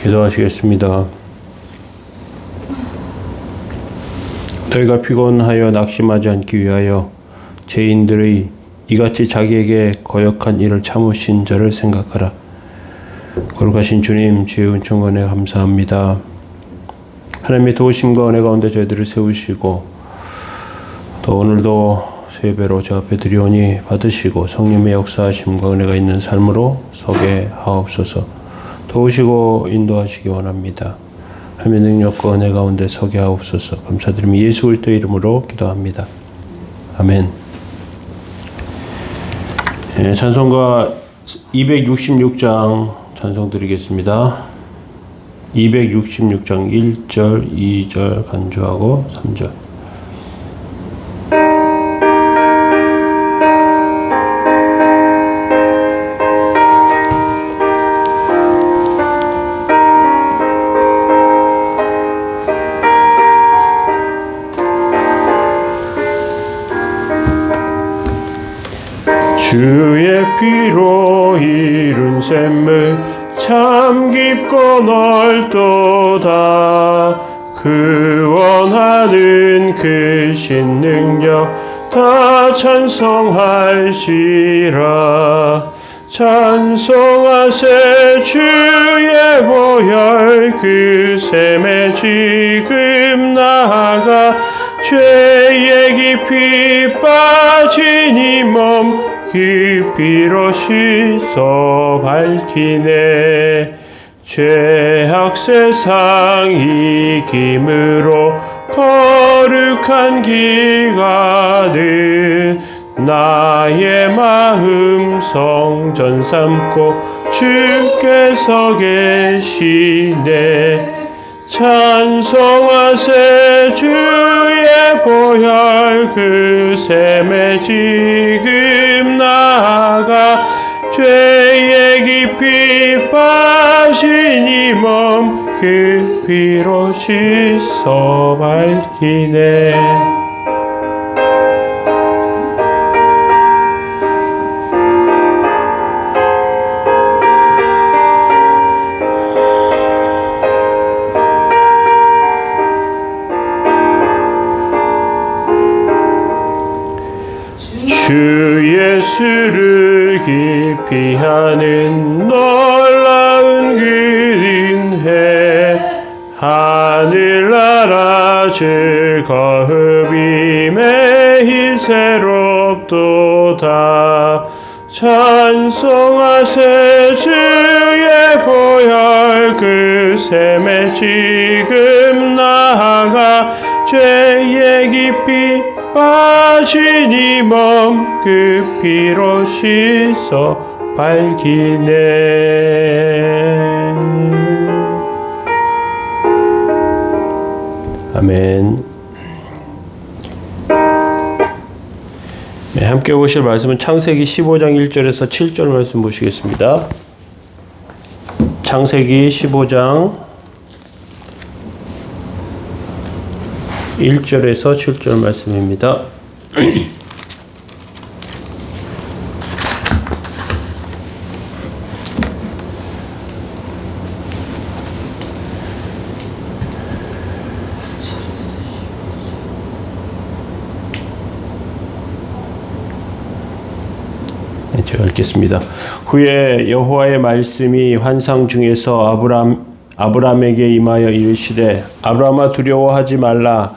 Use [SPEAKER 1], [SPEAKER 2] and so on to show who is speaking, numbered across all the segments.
[SPEAKER 1] 기도하시겠습니다. 너희가 피곤하여 낙심하지 않기 위하여 죄인들의 이같이 자기에게 거역한 일을 참으신 저를 생각하라. 거룩하신 주님, 주의 은총과 은혜 감사합니다. 하나님의 도우심과 은혜 가운데 저희들을 세우시고 또 오늘도 세 배로 저 앞에 드리오니 받으시고 성령의 역사하심과 은혜가 있는 삶으로 서게 하옵소서. 도우시고 인도하시기 원합니다. 하나님의 능력과 은혜 가운데 서게 하옵소서. 감사드리며 예수 그리스도의 이름으로 기도합니다. 아멘. 찬송가 266장 찬송 드리겠습니다. 266장 1절, 2절 간주하고 3절. 주의 피로 이룬 샘물 참 깊고 넓도다. 그 원하는 크신 능력 다 찬송할시라. 찬송하세 주의 보혈 그 샘에 지금 나아가 죄의 깊이 빠진 이 몸 깊이로 씻어 밝히네. 죄악 세상 이김으로 거룩한 길 가는 나의 마음 성전 삼고 주께서 계시네. 찬송하세 주의 보혈 그 샘에 지금 나아가 죄의 깊이 빠진 이 몸 그 피로 씻어 밝히네. 주 예수를 깊이 하는 놀라운 그 은혜 하늘나라 즐거움이 매일 새롭도다. 찬송하세 주의 보혈 그 샘에 지금 나아가 죄의 깊이 빠진 이 몸 그 피로 씻어 밝히네. 아멘. 네, 함께 보실 말씀은 창세기 15장 1절에서 7절 말씀 보시겠습니다. 창세기 15장 1절에서 7절 말씀입니다. 제가 읽겠습니다. 후에 여호와의 말씀이 환상 중에서 아브람에게 임하여 이르시되 아브람아 두려워하지 말라.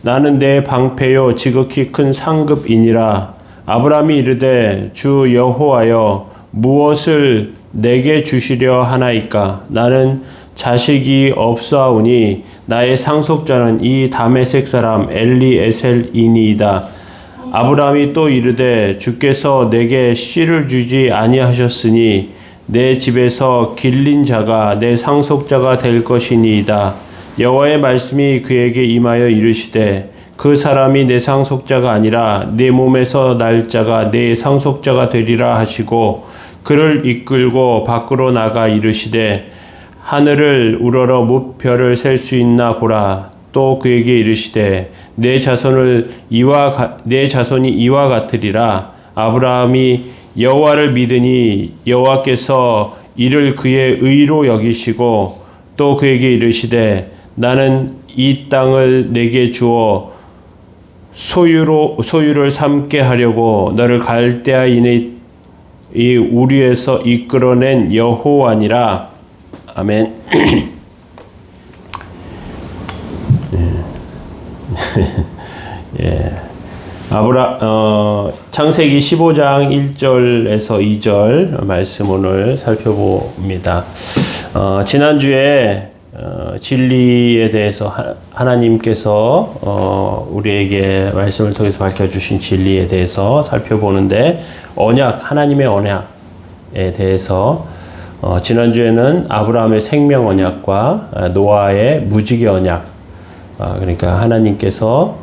[SPEAKER 1] 나는 내 방패요 지극히 큰 상급이니라. 아브람이 이르되 주 여호와여 무엇을 내게 주시려 하나이까? 나는 자식이 없사오니 나의 상속자는 이 다메섹 사람 엘리에셀이니이다. 아브람이 또 이르되 주께서 내게 씨를 주지 아니하셨으니 내 집에서 길린 자가 내 상속자가 될 것이니이다. 여호와의 말씀이 그에게 임하여 이르시되 그 사람이 내 상속자가 아니라 내 몸에서 날 자가 내 상속자가 되리라 하시고 그를 이끌고 밖으로 나가 이르시되 하늘을 우러러 무별을 셀 수 있나 보라. 또 그에게 이르시되 내 자손이 이와 같으리라. 아브라함이 여호와를 믿으니 여호와께서 이를 그의 의로 여기시고 또 그에게 이르시되 나는 이 땅을 내게 주어 소유를 삼게 하려고 너를 갈대아인의 이 우리에서 이끌어낸 여호와니라. 아멘. 예. 창세기 15장 1절에서 2절 말씀 오늘 살펴봅니다. 지난주에 진리에 대해서 하나님께서 우리에게 말씀을 통해서 밝혀주신 진리에 대해서 살펴보는데, 하나님의 언약에 대해서 지난주에는 아브라함의 생명 언약과 노아의 무지개 언약, 그러니까 하나님께서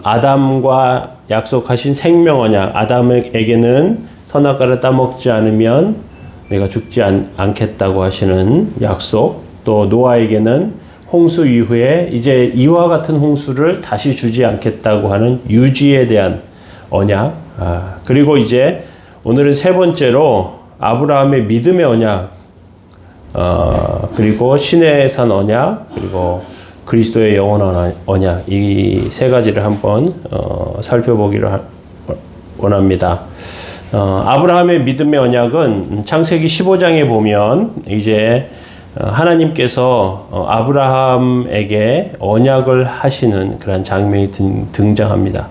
[SPEAKER 1] 아담과 약속하신 생명 언약, 아담에게는 선악과를 따먹지 않으면 내가 죽지 않겠다고 하시는 약속, 또 노아에게는 홍수 이후에 이제 이와 같은 홍수를 다시 주지 않겠다고 하는 유지에 대한 언약, 그리고 이제 오늘은 세 번째로 아브라함의 믿음의 언약, 그리고 신의 산 언약, 그리고 그리스도의 영원한 언약, 이 세 가지를 한번 살펴보기를 원합니다. 아브라함의 믿음의 언약은 창세기 15장에 보면 이제 하나님께서 아브라함에게 언약을 하시는 그런 장면이 등장합니다.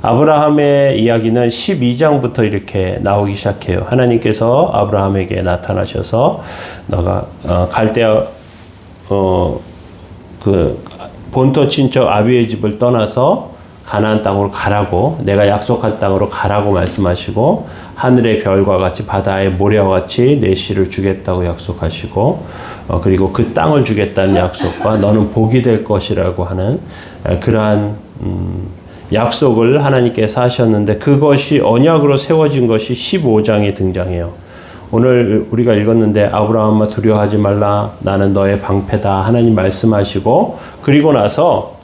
[SPEAKER 1] 아브라함의 이야기는 12장부터 이렇게 나오기 시작해요. 하나님께서 아브라함에게 나타나셔서 너가 갈대아 그 본토 친척 아비의 집을 떠나서 가나안 땅으로 가라고, 내가 약속한 땅으로 가라고 말씀하시고, 하늘의 별과 같이 바다의 모래와 같이 내 씨를 주겠다고 약속하시고, 그리고 그 땅을 주겠다는 약속과 너는 복이 될 것이라고 하는 그러한 약속을 하나님께서 하셨는데, 그것이 언약으로 세워진 것이 15장에 등장해요. 오늘 우리가 읽었는데 아브라함아 두려워하지 말라, 나는 너의 방패다 하나님 말씀하시고, 그리고 나서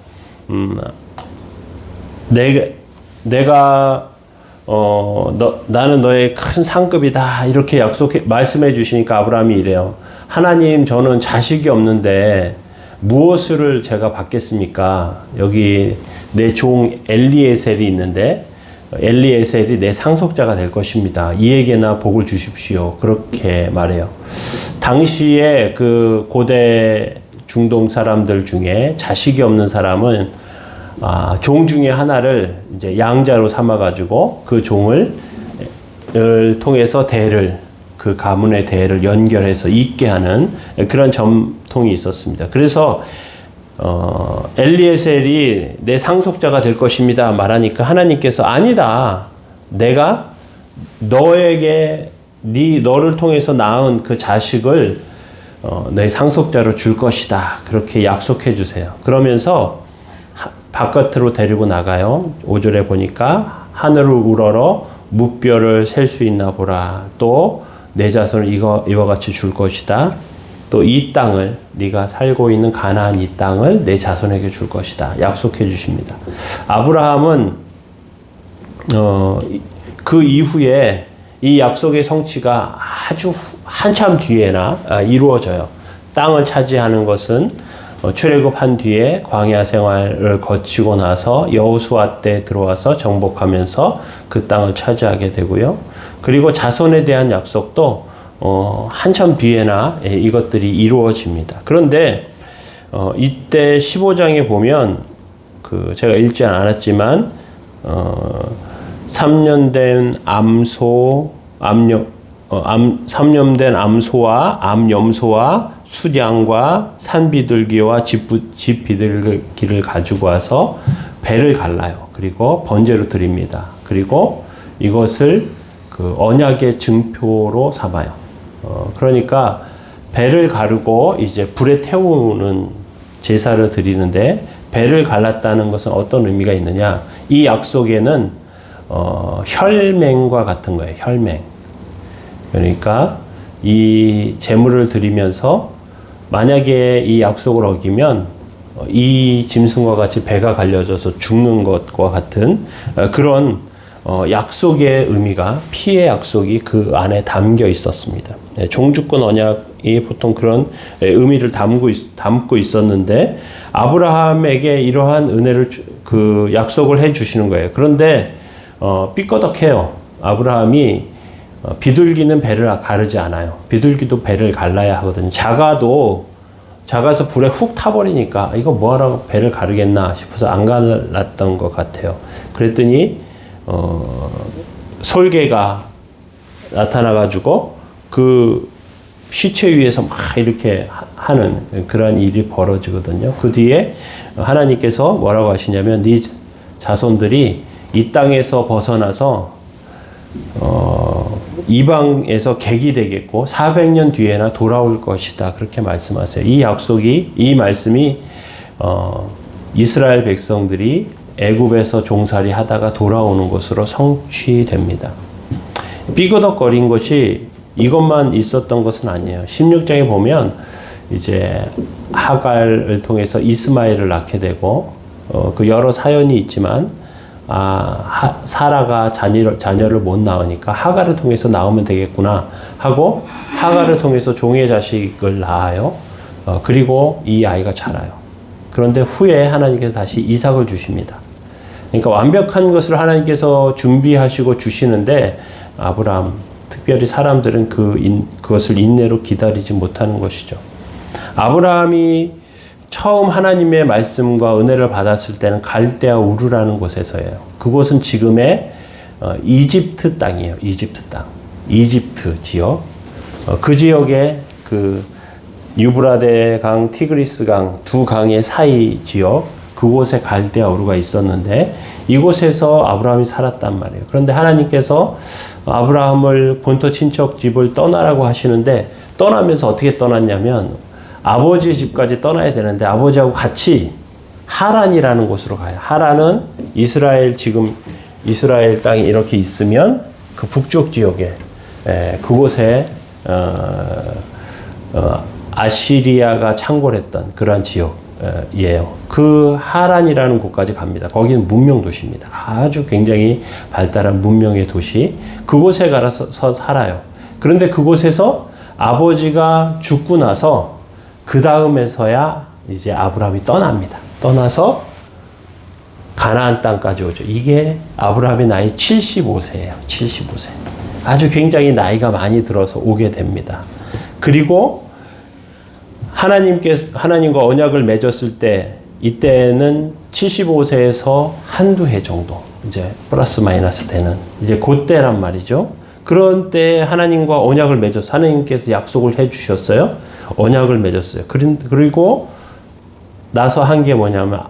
[SPEAKER 1] 나는 너의 큰 상급이다 이렇게 말씀해 주시니까 아브라함이 이래요. 하나님, 저는 자식이 없는데 무엇을 제가 받겠습니까? 여기 내 종 엘리에셀이 있는데 엘리에셀이 내 상속자가 될 것입니다. 이에게나 복을 주십시오. 그렇게 말해요. 당시에 그 고대 중동 사람들 중에 자식이 없는 사람은 종 중에 하나를 이제 양자로 삼아가지고 그 종을 통해서 그 가문의 대를 연결해서 잇게 하는 그런 전통이 있었습니다. 그래서 엘리에셀이 내 상속자가 될 것입니다 말하니까 하나님께서 아니다, 내가 너를 통해서 낳은 그 자식을 내 상속자로 줄 것이다, 그렇게 약속해 주세요. 그러면서 바깥으로 데리고 나가요. 5절에 보니까 하늘을 우러러 무뼈를 셀 수 있나 보라. 또 내 자손을 이와 같이 줄 것이다. 또 이 땅을, 네가 살고 있는 가나안 이 땅을 내 자손에게 줄 것이다. 약속해 주십니다. 아브라함은 그 이후에 이 약속의 성취가 아주 한참 뒤에나 이루어져요. 땅을 차지하는 것은 출애굽한 뒤에 광야 생활을 거치고 나서 여호수아 때 들어와서 정복하면서 그 땅을 차지하게 되고요. 그리고 자손에 대한 약속도 한참 뒤에나 이것들이 이루어집니다. 그런데 이때 15장에 보면 제가 읽지 않았지만 3년 된 3년 암소와 암염소와 수량과 산비둘기와 집비둘기를 가지고 와서 배를 갈라요. 그리고 번제로 드립니다. 그리고 이것을 그 언약의 증표로 삼아요. 그러니까 배를 가르고 이제 불에 태우는 제사를 드리는데, 배를 갈랐다는 것은 어떤 의미가 있느냐? 이 약속에는 혈맹과 같은 거예요. 혈맹. 그러니까 이 제물을 드리면서 만약에 이 약속을 어기면 이 짐승과 같이 배가 갈려져서 죽는 것과 같은 그런 약속의 의미가, 피의 약속이 그 안에 담겨 있었습니다. 종주권 언약이 보통 그런 의미를 담고 있었는데 아브라함에게 이러한 은혜를 그 약속을 해 주시는 거예요. 그런데 삐꺼덕해요. 아브라함이 비둘기는 배를 가르지 않아요. 비둘기도 배를 갈라야 하거든요. 작아서 불에 훅 타버리니까 이거 뭐하러 배를 가르겠나 싶어서 안 갈랐던 것 같아요. 그랬더니 솔개가 나타나가지고 그 시체 위에서 막 이렇게 하는 그런 일이 벌어지거든요. 그 뒤에 하나님께서 뭐라고 하시냐면 네 자손들이 이 땅에서 벗어나서 이방에서 객이 되겠고 400년 뒤에나 돌아올 것이다. 그렇게 말씀하세요. 이 약속이, 이 말씀이 이스라엘 백성들이 애굽에서 종살이 하다가 돌아오는 것으로 성취됩니다. 삐그덕거린 것이 이것만 있었던 것은 아니에요. 16장에 보면 이제 하갈을 통해서 이스마엘을 낳게 되고 그 여러 사연이 있지만 사라가 자녀를 못 낳으니까 하갈을 통해서 낳으면 되겠구나 하고 하갈을 통해서 종의 자식을 낳아요. 그리고 이 아이가 자라요. 그런데 후에 하나님께서 다시 이삭을 주십니다. 그러니까 완벽한 것을 하나님께서 준비하시고 주시는데 아브라함, 특별히 사람들은 그것을 인내로 기다리지 못하는 것이죠. 아브라함이 처음 하나님의 말씀과 은혜를 받았을 때는 갈대아 우르라는 곳에서예요. 그곳은 지금의 이집트 땅이에요. 이집트 땅. 이집트 지역. 그 지역에 그 유브라데 강, 티그리스 강 두 강의 사이 지역, 그곳에 갈대아 우르가 있었는데 이곳에서 아브라함이 살았단 말이에요. 그런데 하나님께서 아브라함을 본토 친척 집을 떠나라고 하시는데 떠나면서 어떻게 떠났냐면 아버지 집까지 떠나야 되는데 아버지하고 같이 하란이라는 곳으로 가요. 하란은 지금 이스라엘 땅이 이렇게 있으면 그 북쪽 지역에 그곳에 아시리아가 창궐했던 그러한 지역이에요. 그 하란이라는 곳까지 갑니다. 거기는 문명 도시입니다. 아주 굉장히 발달한 문명의 도시. 그곳에 가서 살아요. 그런데 그곳에서 아버지가 죽고 나서 그 다음에서야 이제 아브라함이 떠납니다. 떠나서 가나안 땅까지 오죠. 이게 아브라함의 나이 75세예요. 75세. 아주 굉장히 나이가 많이 들어서 오게 됩니다. 그리고 하나님과 언약을 맺었을 때 이때는 75세에서 한두 해 정도 이제 플러스 마이너스 되는 이제 그때란 말이죠. 그런 때 하나님과 언약을 맺어서 하나님께서 약속을 해 주셨어요. 언약을 맺었어요. 그리고 나서 한 게 뭐냐면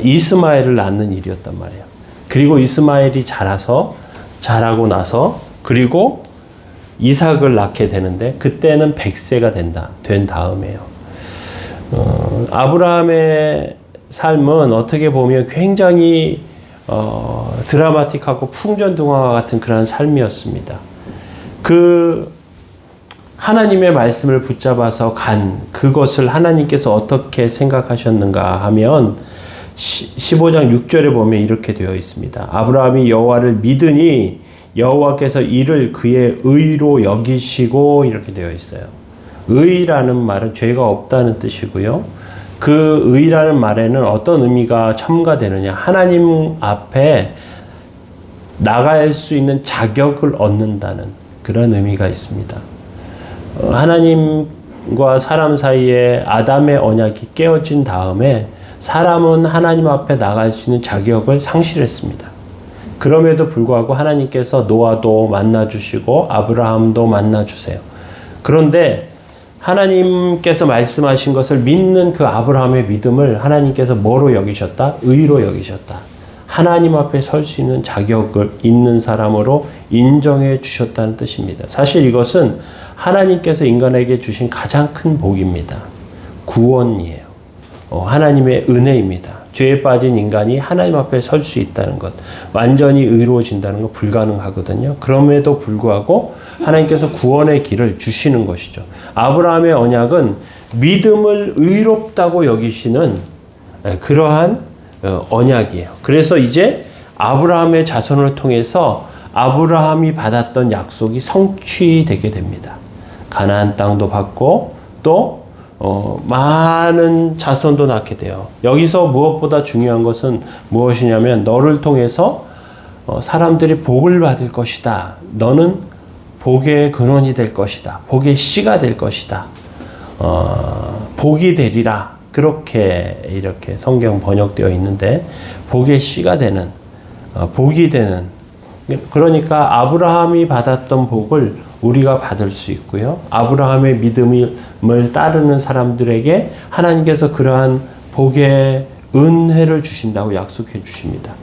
[SPEAKER 1] 이스마엘을 낳는 일이었단 말이에요. 그리고 이스마엘이 자라고 나서 그리고 이삭을 낳게 되는데 그때는 100세가 된 다음에요. 아브라함의 삶은 어떻게 보면 굉장히 드라마틱하고 풍전등화와 같은 그런 삶이었습니다. 하나님의 말씀을 붙잡아서 그것을 하나님께서 어떻게 생각하셨는가 하면 15장 6절에 보면 이렇게 되어 있습니다. 아브라함이 여호와를 믿으니 여호와께서 이를 그의 의로 여기시고 이렇게 되어 있어요. 의라는 말은 죄가 없다는 뜻이고요. 그 의라는 말에는 어떤 의미가 첨가되느냐. 하나님 앞에 나갈 수 있는 자격을 얻는다는 그런 의미가 있습니다. 하나님과 사람 사이에 아담의 언약이 깨어진 다음에 사람은 하나님 앞에 나갈 수 있는 자격을 상실했습니다. 그럼에도 불구하고 하나님께서 노아도 만나주시고 아브라함도 만나주세요. 그런데 하나님께서 말씀하신 것을 믿는 그 아브라함의 믿음을 하나님께서 뭐로 여기셨다? 의로 여기셨다. 하나님 앞에 설 수 있는 자격을 있는 사람으로 인정해 주셨다는 뜻입니다. 사실 이것은 하나님께서 인간에게 주신 가장 큰 복입니다. 구원이에요. 하나님의 은혜입니다. 죄에 빠진 인간이 하나님 앞에 설 수 있다는 것, 완전히 의로워진다는 건 불가능하거든요. 그럼에도 불구하고 하나님께서 구원의 길을 주시는 것이죠. 아브라함의 언약은 믿음을 의롭다고 여기시는 그러한 언약이에요. 그래서 이제 아브라함의 자손을 통해서 아브라함이 받았던 약속이 성취되게 됩니다. 가나안 땅도 받고 또 많은 자손도 낳게 돼요. 여기서 무엇보다 중요한 것은 무엇이냐면 너를 통해서 사람들이 복을 받을 것이다. 너는 복의 근원이 될 것이다. 복의 씨가 될 것이다. 복이 되리라. 그렇게 이렇게 성경 번역되어 있는데 복의 씨가 되는 복이 되는 그러니까 아브라함이 받았던 복을 우리가 받을 수 있고요. 아브라함의 믿음을 따르는 사람들에게 하나님께서 그러한 복의 은혜를 주신다고 약속해 주십니다.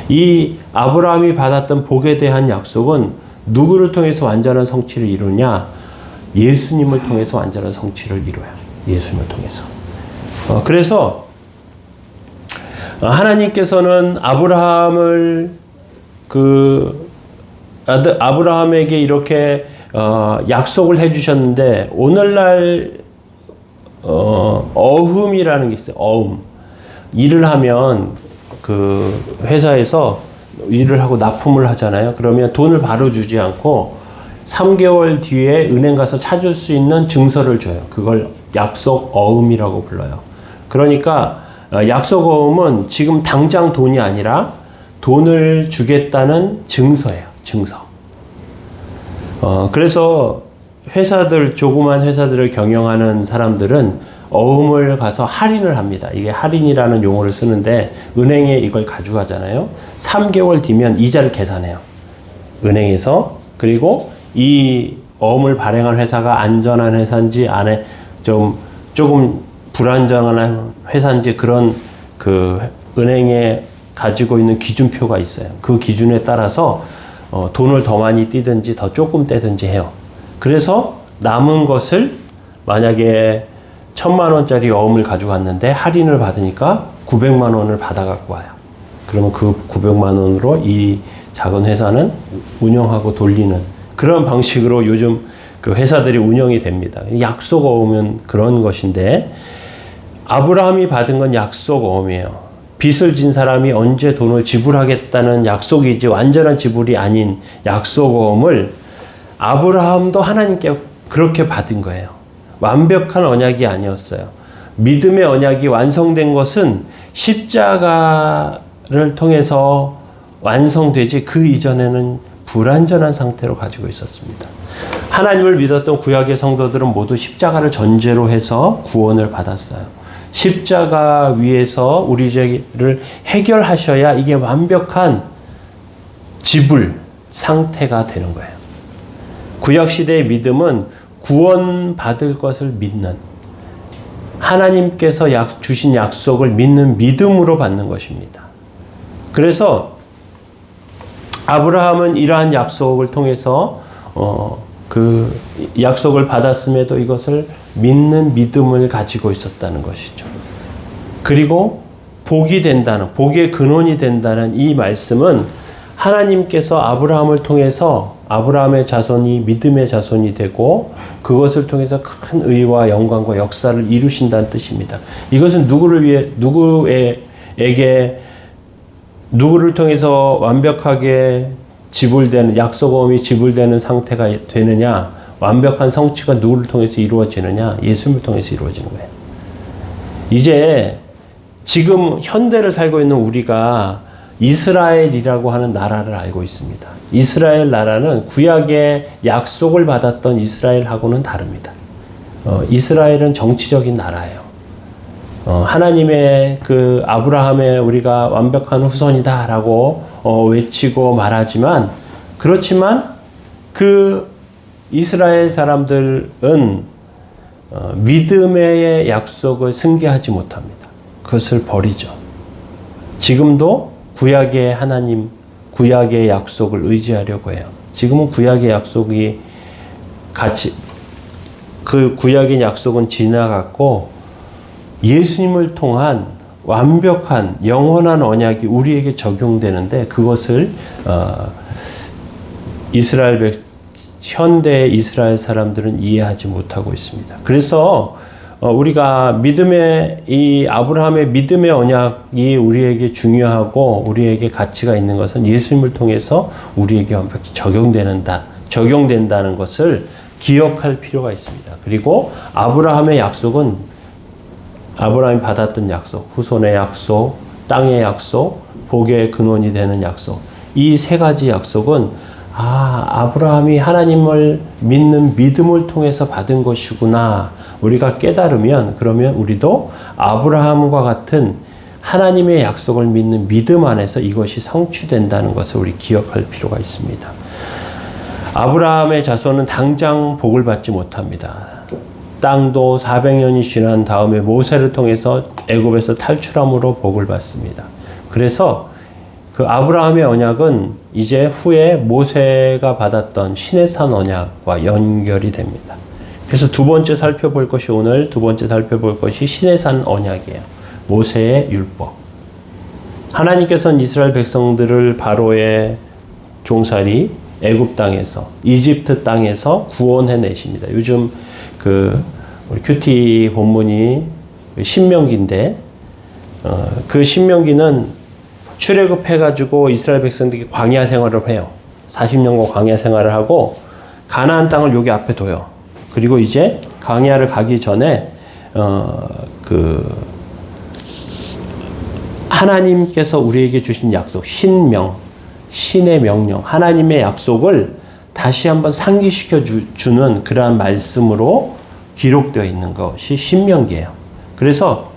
[SPEAKER 1] 이 아브라함이 받았던 복에 대한 약속은 누구를 통해서 완전한 성취를 이루냐? 예수님을 통해서 완전한 성취를 이루어요. 예수님을 통해서. 그래서 하나님께서는 아브라함에게 이렇게 약속을 해주셨는데 오늘날 어음이라는 게 있어요. 어음. 일을 하면 그 회사에서 일을 하고 납품을 하잖아요. 그러면 돈을 바로 주지 않고 3개월 뒤에 은행 가서 찾을 수 있는 증서를 줘요. 그걸 약속 어음이라고 불러요. 그러니까 약속 어음은 지금 당장 돈이 아니라 돈을 주겠다는 증서예요. 증서. 그래서 조그만 회사들을 경영하는 사람들은 어음을 가서 할인을 합니다. 이게 할인이라는 용어를 쓰는데 은행에 이걸 가져가잖아요. 3개월 뒤면 이자를 계산해요. 은행에서. 그리고 이 어음을 발행한 회사가 안전한 회사인지 안에 조금 불안정한 회사인지 그런 그 은행에 가지고 있는 기준표가 있어요. 그 기준에 따라서 돈을 더 많이 떼든지 더 조금 떼든지 해요. 그래서 남은 것을 만약에 1,000만 원짜리 어음을 가져갔는데 할인을 받으니까 900만 원을 받아갖고 와요. 그러면 그 900만 원으로 이 작은 회사는 운영하고 돌리는 그런 방식으로 요즘 그 회사들이 운영이 됩니다. 약속 어음은 그런 것인데 아브라함이 받은 건 약속 어음이에요. 빚을 진 사람이 언제 돈을 지불하겠다는 약속이지 완전한 지불이 아닌 약속 어음을 아브라함도 하나님께 그렇게 받은 거예요. 완벽한 언약이 아니었어요. 믿음의 언약이 완성된 것은 십자가를 통해서 완성되지 그 이전에는 불완전한 상태로 가지고 있었습니다. 하나님을 믿었던 구약의 성도들은 모두 십자가를 전제로 해서 구원을 받았어요. 십자가 위에서 우리 죄를 해결하셔야 이게 완벽한 지불 상태가 되는 거예요. 구약시대의 믿음은 구원받을 것을 믿는 하나님께서 주신 약속을 믿는 믿음으로 받는 것입니다. 그래서 아브라함은 이러한 약속을 통해서 그 약속을 받았음에도 이것을 믿는 믿음을 가지고 있었다는 것이죠. 그리고 복이 된다는, 복의 근원이 된다는 이 말씀은 하나님께서 아브라함을 통해서 아브라함의 자손이 믿음의 자손이 되고 그것을 통해서 큰 의와 영광과 역사를 이루신다는 뜻입니다. 이것은 누구를 통해서 완벽하게 지불되는 약속어음이 지불되는 상태가 되느냐, 완벽한 성취가 누구를 통해서 이루어지느냐, 예수님을 통해서 이루어지는 거예요. 이제 지금 현대를 살고 있는 우리가 이스라엘이라고 하는 나라를 알고 있습니다. 이스라엘 나라는 구약의 약속을 받았던 이스라엘하고는 다릅니다. 이스라엘은 정치적인 나라예요. 하나님의 그 아브라함의 우리가 완벽한 후손이다라고 외치고 말하지만 그렇지만 그 이스라엘 사람들은 믿음의 약속을 승계하지 못합니다. 그것을 버리죠. 지금도 구약의 하나님, 구약의 약속을 의지하려고 해요. 지금은 구약의 약속이 그 구약의 약속은 지나갔고 예수님을 통한 완벽한 영원한 언약이 우리에게 적용되는데 그것을 현대 이스라엘 사람들은 이해하지 못하고 있습니다. 그래서 우리가 이 아브라함의 믿음의 언약이 우리에게 중요하고 우리에게 가치가 있는 것은 예수님을 통해서 우리에게 완벽히 적용된다는 것을 기억할 필요가 있습니다. 그리고 아브라함의 약속은 아브라함이 받았던 약속, 후손의 약속, 땅의 약속, 복의 근원이 되는 약속. 이 세 가지 약속은 아브라함이 하나님을 믿는 믿음을 통해서 받은 것이구나. 우리가 깨달으면 그러면 우리도 아브라함과 같은 하나님의 약속을 믿는 믿음 안에서 이것이 성취된다는 것을 우리 기억할 필요가 있습니다. 아브라함의 자손은 당장 복을 받지 못합니다. 땅도 400년이 지난 다음에 모세를 통해서 애굽에서 탈출함으로 복을 받습니다. 그래서 그 아브라함의 언약은 이제 후에 모세가 받았던 시내산 언약과 연결이 됩니다. 그래서 두 번째 살펴볼 것이 시내산 언약이에요. 모세의 율법. 하나님께서는 이스라엘 백성들을 바로의 종살이 애굽 땅에서 이집트 땅에서 구원해 내십니다. 요즘 우리 큐티 본문이 신명기인데 그 신명기는 출애굽해가지고 이스라엘 백성들이 광야 생활을 해요. 40년간 광야 생활을 하고 가나안 땅을 여기 앞에 둬요. 그리고 이제 광야를 가기 전에 하나님께서 우리에게 주신 약속, 신의 명령, 하나님의 약속을 다시 한번 상기시켜 주는 그러한 말씀으로 기록되어 있는 것이 신명기예요. 그래서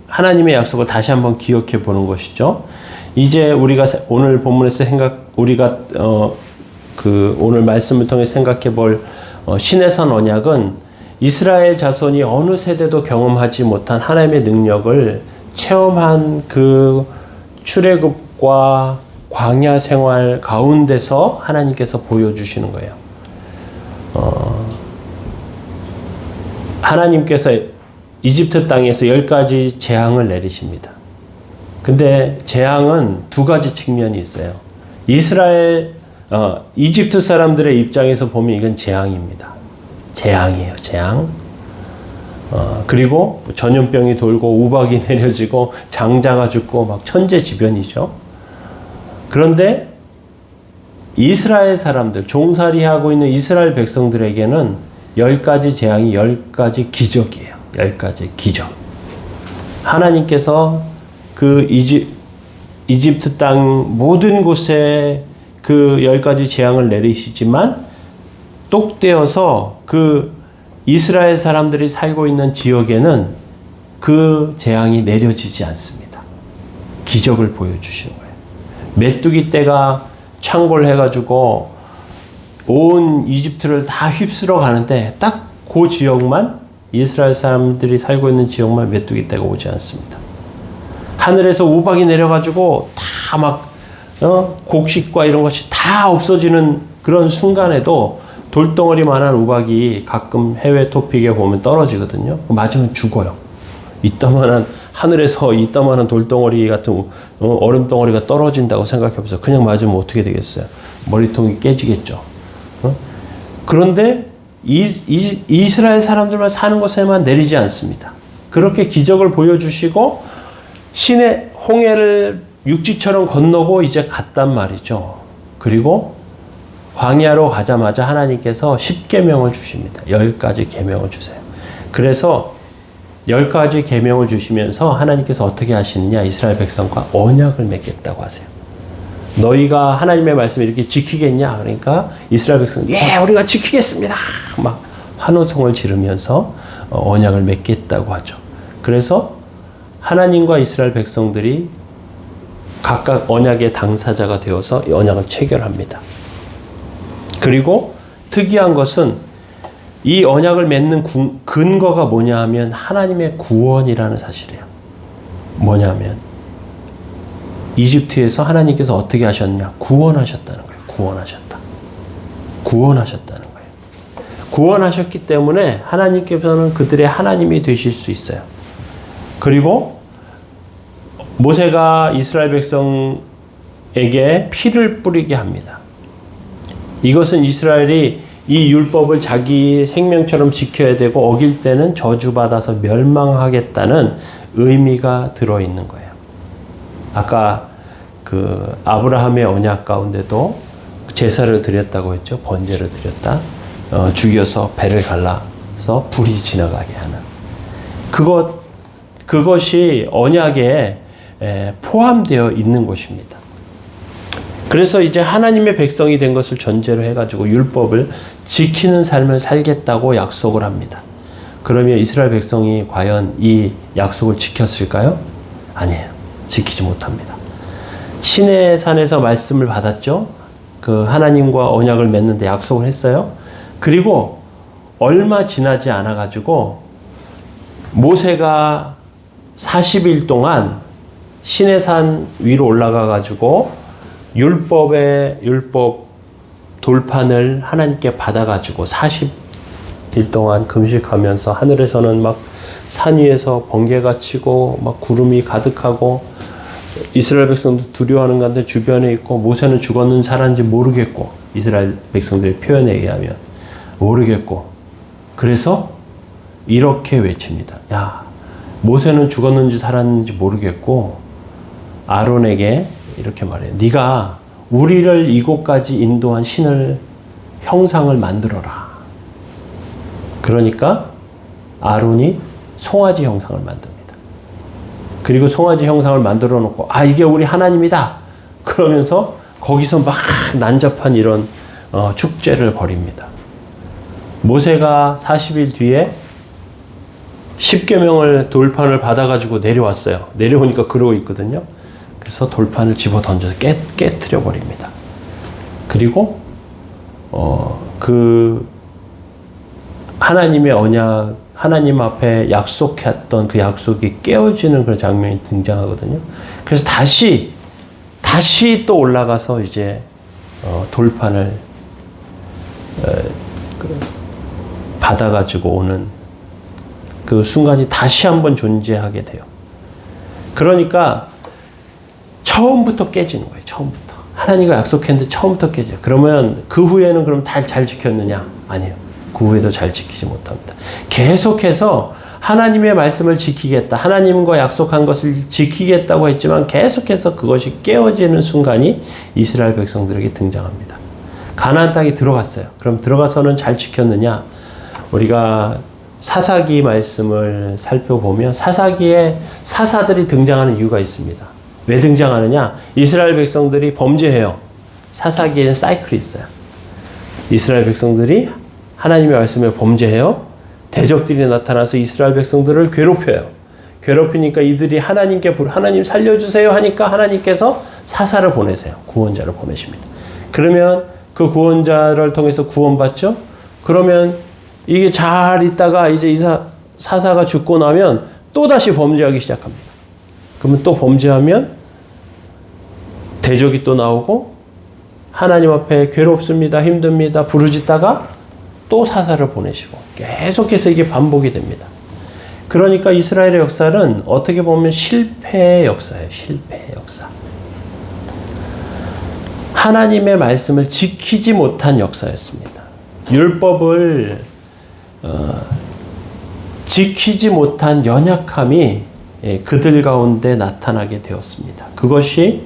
[SPEAKER 1] 하나님의 약속을 다시 한번 기억해 보는 것이죠. 이제 우리가 오늘 본문에서 오늘 말씀을 통해 생각해 볼 시내산 언약은 이스라엘 자손이 어느 세대도 경험하지 못한 하나님의 능력을 체험한 그 출애굽과 광야 생활 가운데서 하나님께서 보여주시는 거예요. 하나님께서 이집트 땅에서 10가지 재앙을 내리십니다. 근데 재앙은 두 가지 측면이 있어요. 이집트 사람들의 입장에서 보면 이건 재앙입니다. 재앙이에요, 재앙. 그리고 전염병이 돌고 우박이 내려지고 장자가 죽고 막 천재지변이죠. 그런데 이스라엘 사람들, 종살이하고 있는 이스라엘 백성들에게는 10가지 재앙이 10가지 기적이에요. 10가지 기적. 하나님께서 그 이집트 땅 모든 곳에 그 10가지 재앙을 내리시지만 똑 떼어서 그 이스라엘 사람들이 살고 있는 지역에는 그 재앙이 내려지지 않습니다. 기적을 보여주시는 거예요. 메뚜기 떼가 창궐해가지고 온 이집트를 다 휩쓸어 가는데 딱 그 지역만, 이스라엘 사람들이 살고 있는 지역만 메뚜기 떼가 오지 않습니다. 하늘에서 우박이 내려가지고 다 막 곡식과 이런 것이 다 없어지는 그런 순간에도 돌덩어리만한 우박이 가끔 해외 토픽에 보면 떨어지거든요. 맞으면 죽어요. 이따만한 하늘에서 이따만한 돌덩어리 같은 얼음 덩어리가 떨어진다고 생각해보세요. 그냥 맞으면 어떻게 되겠어요? 머리통이 깨지겠죠. 그런데 이스라엘 사람들만 사는 곳에만 내리지 않습니다. 그렇게 기적을 보여주시고 신의 홍해를 육지처럼 건너고 이제 갔단 말이죠. 그리고 광야로 가자마자 하나님께서 10계명을 주십니다. 10가지 계명을 주세요. 그래서 10가지 계명을 주시면서 하나님께서 어떻게 하시느냐, 이스라엘 백성과 언약을 맺겠다고 하세요. 너희가 하나님의 말씀을 이렇게 지키겠냐? 그러니까 이스라엘 백성은 우리가 지키겠습니다. 막 환호성을 지르면서 언약을 맺겠다고 하죠. 그래서 하나님과 이스라엘 백성들이 각각 언약의 당사자가 되어서 언약을 체결합니다. 그리고 특이한 것은 이 언약을 맺는 근거가 뭐냐 하면 하나님의 구원이라는 사실이에요. 뭐냐면 이집트에서 하나님께서 어떻게 하셨냐? 구원하셨다는 거예요. 구원하셨다는 거예요. 구원하셨기 때문에 하나님께서는 그들의 하나님이 되실 수 있어요. 그리고 모세가 이스라엘 백성에게 피를 뿌리게 합니다. 이것은 이스라엘이 이 율법을 자기 생명처럼 지켜야 되고 어길 때는 저주받아서 멸망하겠다는 의미가 들어있는 거예요. 아까 그 아브라함의 언약 가운데도 제사를 드렸다고 했죠. 번제를 드렸다. 죽여서 배를 갈라서 불이 지나가게 하는. 그것이 언약에 포함되어 있는 것입니다. 그래서 이제 하나님의 백성이 된 것을 전제로 해가지고 율법을 지키는 삶을 살겠다고 약속을 합니다. 그러면 이스라엘 백성이 과연 이 약속을 지켰을까요? 아니에요. 지키지 못합니다. 시내 산에서 말씀을 받았죠. 그 하나님과 언약을 맺는데 약속을 했어요. 그리고 얼마 지나지 않아가지고 모세가 40일 동안 시내산 위로 올라가가지고 율법 돌판을 하나님께 받아가지고 40일 동안 금식하면서 하늘에서는 막 산 위에서 번개가 치고 막 구름이 가득하고 이스라엘 백성도 두려워하는 가운데 주변에 있고 모세는 죽었는지 살았는지 모르겠고 이스라엘 백성들의 표현에 의하면 모르겠고 그래서 이렇게 외칩니다. 야, 모세는 죽었는지 살았는지 모르겠고 아론에게 이렇게 말해요. 네가 우리를 이곳까지 인도한 신을 형상을 만들어라. 그러니까 아론이 송아지 형상을 만듭니다. 그리고 송아지 형상을 만들어 놓고 이게 우리 하나님이다. 그러면서 거기서 막 난잡한 이런 축제를 벌입니다. 모세가 40일 뒤에 10계명을 돌판을 받아가지고 내려왔어요. 내려오니까 그러고 있거든요. 그래서 돌판을 집어 던져서 깨트려 버립니다. 그리고 그 하나님의 언약, 하나님 앞에 약속했던 그 약속이 깨어지는 그런 장면이 등장하거든요. 그래서 다시 또 올라가서 이제 돌판을 받아가지고 오는 그 순간이 다시 한번 존재하게 돼요. 그러니까 처음부터 깨지는 거예요. 처음부터. 하나님과 약속했는데 처음부터 깨져요. 그러면 그 후에는 그럼 잘 지켰느냐? 아니요. 그 후에도 잘 지키지 못합니다. 계속해서 하나님의 말씀을 지키겠다. 하나님과 약속한 것을 지키겠다고 했지만 계속해서 그것이 깨어지는 순간이 이스라엘 백성들에게 등장합니다. 가나안 땅에 들어갔어요. 그럼 들어가서는 잘 지켰느냐? 우리가 사사기 말씀을 살펴보면 사사기에 사사들이 등장하는 이유가 있습니다. 왜 등장하느냐? 이스라엘 백성들이 범죄해요. 사사기에는 사이클이 있어요. 이스라엘 백성들이 하나님의 말씀에 범죄해요. 대적들이 나타나서 이스라엘 백성들을 괴롭혀요. 괴롭히니까 이들이 하나님 살려주세요 하니까 하나님께서 사사를 보내세요. 구원자를 보내십니다. 그러면 그 구원자를 통해서 구원받죠? 그러면 이게 잘 있다가 이제 사사가 죽고 나면 또다시 범죄하기 시작합니다. 그러면 또 범죄하면 대적이 또 나오고 하나님 앞에 괴롭습니다. 힘듭니다. 부르짖다가 또 사사를 보내시고 계속해서 이게 반복이 됩니다. 그러니까 이스라엘의 역사는 어떻게 보면 실패의 역사예요. 실패의 역사. 하나님의 말씀을 지키지 못한 역사였습니다. 율법을 지키지 못한 연약함이 그들 가운데 나타나게 되었습니다. 그것이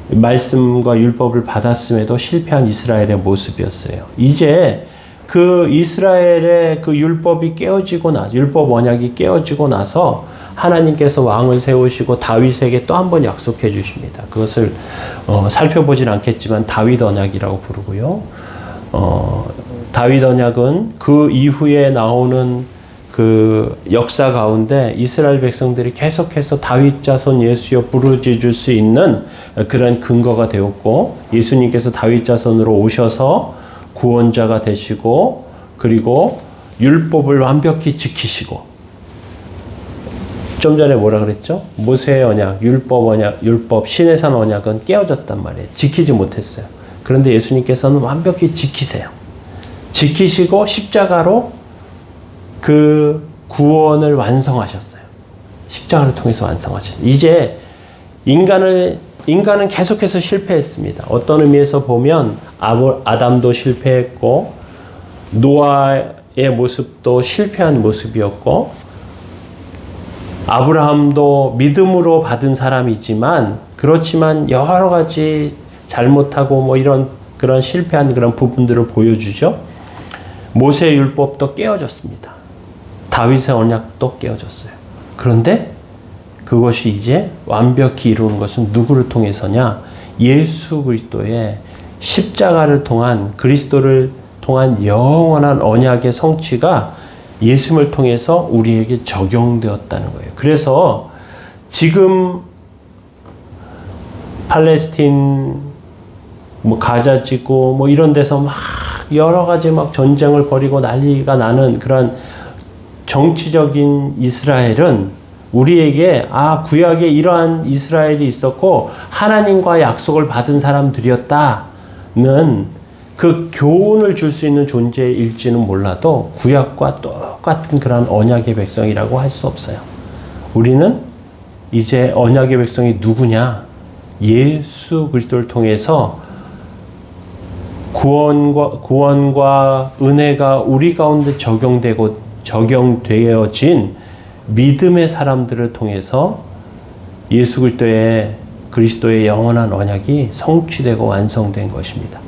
[SPEAKER 1] 말씀과 율법을 받았음에도 실패한 이스라엘의 모습이었어요. 이제 그 이스라엘의 그 율법이 깨어지고 나서, 율법 언약이 깨어지고 나서 하나님께서 왕을 세우시고 다윗에게 또 한 번 약속해 주십니다. 그것을 살펴보진 않겠지만 다윗 언약이라고 부르고요. 다윗 언약은 그 이후에 나오는 그 역사 가운데 이스라엘 백성들이 계속해서 다윗 자손 예수여 부르짖을 수 있는 그런 근거가 되었고, 예수님께서 다윗 자손으로 오셔서 구원자가 되시고, 그리고 율법을 완벽히 지키시고, 좀 전에 뭐라 그랬죠? 모세의 언약, 율법, 시내산 언약은 깨어졌단 말이에요. 지키지 못했어요. 그런데 예수님께서는 완벽히 지키세요. 지키시고 십자가로 그 구원을 완성하셨어요. 십자가를 통해서 완성하셨어요. 이제 인간을 인간은 계속해서 실패했습니다. 어떤 의미에서 보면 아담도 실패했고 노아의 모습도 실패한 모습이었고 아브라함도 믿음으로 받은 사람이지만 그렇지만 여러 가지 잘못하고 뭐 이런 그런 실패한 그런 부분들을 보여주죠. 모세 율법도 깨어졌습니다. 다윗의 언약도 깨어졌어요. 그런데 그것이 이제 완벽히 이루는 것은 누구를 통해서냐? 예수 그리스도의 십자가를 통한 그리스도를 통한 영원한 언약의 성취가 예수님을 통해서 우리에게 적용되었다는 거예요. 그래서 지금 팔레스틴, 뭐 가자지구, 뭐 이런 데서 막 여러 가지 막 전쟁을 벌이고 난리가 나는 그런 정치적인 이스라엘은 우리에게 구약에 이러한 이스라엘이 있었고 하나님과 약속을 받은 사람들이었다는 그 교훈을 줄 수 있는 존재일지는 몰라도 구약과 똑같은 그런 언약의 백성이라고 할 수 없어요. 우리는 이제 언약의 백성이 누구냐? 예수 그리스도를 통해서 구원과 은혜가 우리 가운데 적용되어진 믿음의 사람들을 통해서 예수 그리스도의 영원한 언약이 성취되고 완성된 것입니다.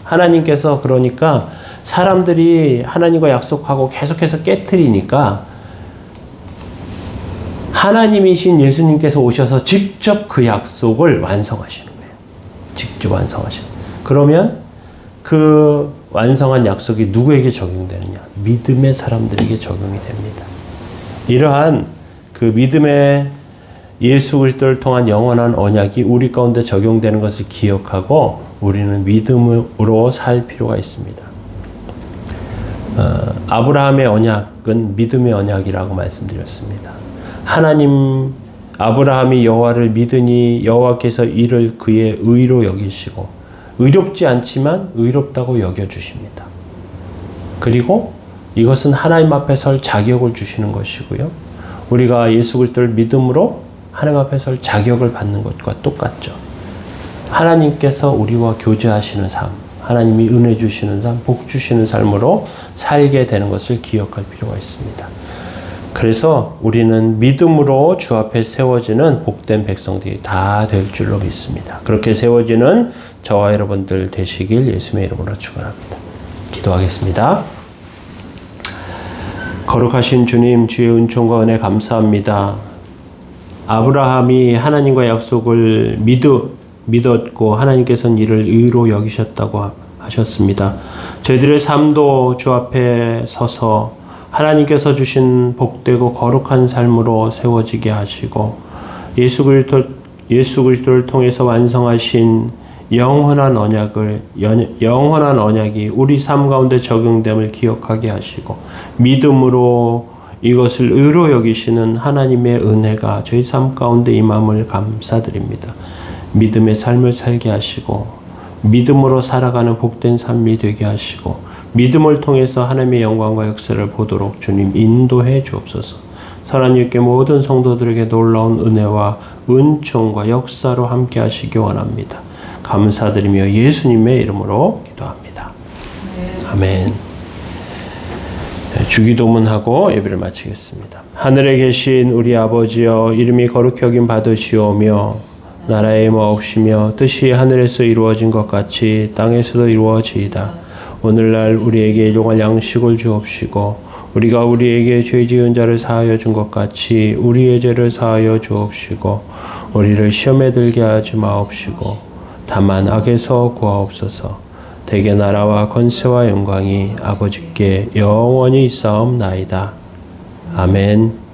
[SPEAKER 1] 하나님께서 그러니까 사람들이 하나님과 약속하고 계속해서 깨트리니까 하나님이신 예수님께서 오셔서 직접 그 약속을 완성하시는 거예요. 직접 완성하시는 거예요. 그러면 그 완성한 약속이 누구에게 적용되느냐? 믿음의 사람들에게 적용이 됩니다. 이러한 그 믿음의 예수 그리스도를 통한 영원한 언약이 우리 가운데 적용되는 것을 기억하고 우리는 믿음으로 살 필요가 있습니다. 아브라함의 언약은 믿음의 언약이라고 말씀드렸습니다. 아브라함이 여호와를 믿으니 여호와께서 이를 그의 의로 여기시고 의롭지 않지만 의롭다고 여겨주십니다. 그리고 이것은 하나님 앞에 설 자격을 주시는 것이고요. 우리가 예수 그리스도를 믿음으로 하나님 앞에 설 자격을 받는 것과 똑같죠. 하나님께서 우리와 교제하시는 삶, 하나님이 은혜 주시는 삶, 복 주시는 삶으로 살게 되는 것을 기억할 필요가 있습니다. 그래서 우리는 믿음으로 주 앞에 세워지는 복된 백성들이 다 될 줄로 믿습니다. 그렇게 세워지는 저와 여러분들 되시길 예수님의 이름으로 축원합니다. 기도하겠습니다. 거룩하신 주님, 주의 은총과 은혜 감사합니다. 아브라함이 하나님과 약속을 믿었고 하나님께서는 이를 의로 여기셨다고 하셨습니다. 저희들의 삶도 주 앞에 서서 하나님께서 주신 복되고 거룩한 삶으로 세워지게 하시고 예수 그리스도를 통해서 완성하신 영원한 언약이 우리 삶 가운데 적용됨을 기억하게 하시고 믿음으로 이것을 의로 여기시는 하나님의 은혜가 저희 삶 가운데 임함을 감사드립니다. 믿음의 삶을 살게 하시고 믿음으로 살아가는 복된 삶이 되게 하시고 믿음을 통해서 하나님의 영광과 역사를 보도록 주님 인도해 주옵소서. 하나님께 모든 성도들에게 놀라운 은혜와 은총과 역사로 함께 하시기 원합니다. 감사드리며 예수님의 이름으로 기도합니다. 아멘. 주기도문하고 예배를 마치겠습니다. 하늘에 계신 우리 아버지여, 이름이 거룩히 여김 받으시오며 나라의 마옵시며 뜻이 하늘에서 이루어진 것 같이 땅에서도 이루어지이다. 오늘날 우리에게 일용할 양식을 주옵시고 우리가 우리에게 죄 지은 자를 사하여 준 것 같이 우리의 죄를 사하여 주옵시고 우리를 시험에 들게 하지 마옵시고 다만 악에서 구하옵소서. 대개 나라와 권세와 영광이 아버지께 영원히 있사옵나이다. 아멘.